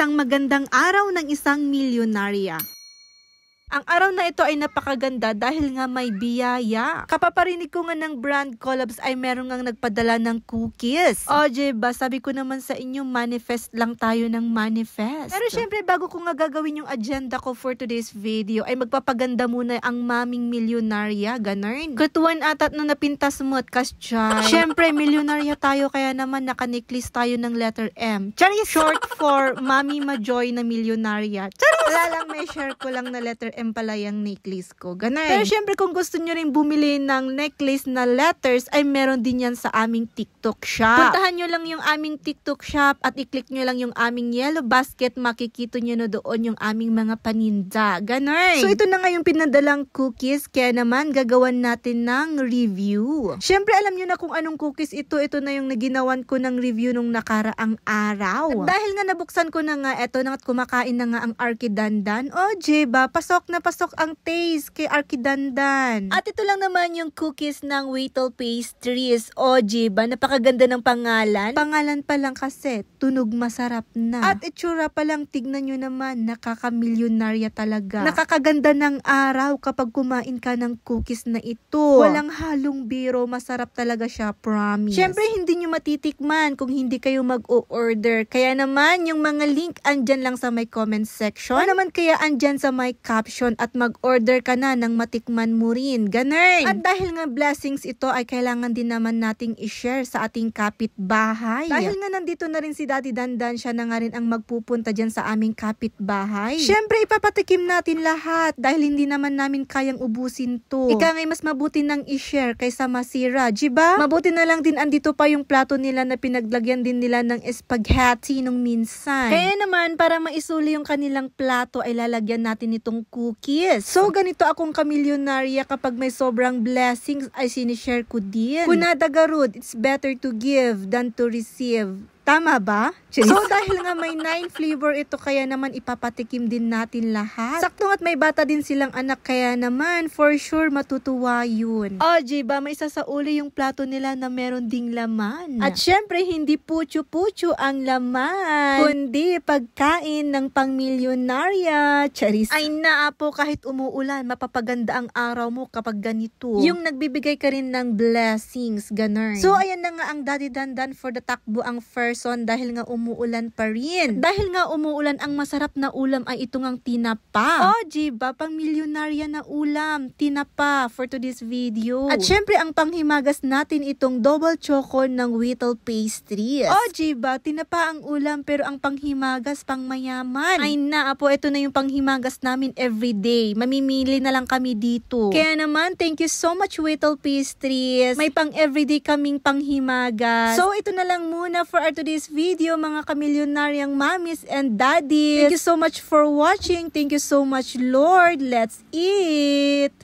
Isang magandang araw ng isang milyonarya. Ang araw na ito ay napakaganda dahil nga may biyaya. Kapaparinig ko nga ng brand collabs ay meron ngang nagpadala ng cookies. O diba, sabi ko naman sa inyo, manifest lang tayo ng manifest. Pero syempre, bago ko nga gagawin yung agenda ko for today's video, ay magpapaganda muna ang maming milyonarya, ganun. Kutuan atat na napintas mo at kasyay. Syempre, milyonarya tayo kaya naman nakaniklis tayo ng letter M. Charis! Short for Mami Majoy na milyonarya. Charis! Wala lang, may share ko lang na letter M pala yung necklace ko. Ganun. Pero syempre kung gusto nyo rin bumili ng necklace na letters, ay meron din yan sa aming TikTok shop. Puntahan nyo lang yung aming TikTok shop at i-click nyo lang yung aming yellow basket. Makikita nyo na doon yung aming mga paninda. Ganun. So ito na nga yung pinadalang cookies. Kaya naman gagawan natin ng review. Syempre alam nyo na kung anong cookies ito. Ito na yung naginawan ko ng review nung nakaraang araw. At dahil nga nabuksan ko na nga ito na at kumakain na nga ang Arkidandan. O diba, pasok na pasok ang taste kay Arkidandan. At ito lang naman yung cookies ng Wheatle Pastries. O diba, napakaganda ng pangalan. Pangalan pa lang kasi, tunog masarap na. At itsura pa lang, tignan nyo naman, nakakamilyonarya talaga. Nakakaganda ng araw kapag kumain ka ng cookies na ito. Walang halong biro, masarap talaga siya, promise. Syempre, hindi nyo matitikman kung hindi kayo mag-o-order. Kaya naman, yung mga link andyan lang sa my comment section. O naman kaya andyan sa my caption at mag-order ka na ng matikman mo rin. Ganun. At dahil nga blessings ito ay kailangan din naman nating i-share sa ating kapitbahay. Dahil nga nandito na rin si Daddy Dandan, siya na nga rin ang magpupunta dyan sa aming kapitbahay. Syempre ipapatikim natin lahat dahil hindi naman namin kayang ubusin to. Ika ngay mas mabuti nang i-share kaysa masira. Diba? Mabuti na lang din andito pa yung plato nila na pinaglagyan din nila ng spaghetti nung minsan. Kaya naman para maisuli yung kanilang plato ay lalagyan natin itong cookies. So, ganito akong kamilyonarya kapag may sobrang blessings ay sinishare ko din. Kunada garud, it's better to give than to receive. Tama ba? So, dahil nga may 9 flavor ito, kaya naman ipapatikim din natin lahat. Saktong at may bata din silang anak, kaya naman for sure matutuwa yun. O, diba, may sasauli yung plato nila na meron ding laman. At syempre, hindi pucho-pucho ang laman, kundi pagkain ng pangmilyonarya. Charis. Ay naapo, kahit umuulan, mapapaganda ang araw mo kapag ganito. Yung nagbibigay ka rin ng blessings, ganun. So, ayan na nga ang Daddy Dandan for the takbo ang first dahil nga umuulan pa rin. Dahil nga umuulan, ang masarap na ulam ay ito ngang tinapa. O, diba? Pang milyonarya na ulam. Tinapa for today's video. At syempre, ang panghimagas natin itong double choco ng Wheatle Pastries. O, diba? Tinapa ang ulam pero ang panghimagas pang mayaman. Ay naapo, ito na yung panghimagas namin everyday. Mamimili na lang kami dito. Kaya naman, thank you so much Wheatle Pastries. May pang everyday kaming panghimagas. So, ito na lang muna for our today's video, mga kamilyonaryang mommies and daddies. Thank you so much for watching. Thank you so much, Lord. Let's eat!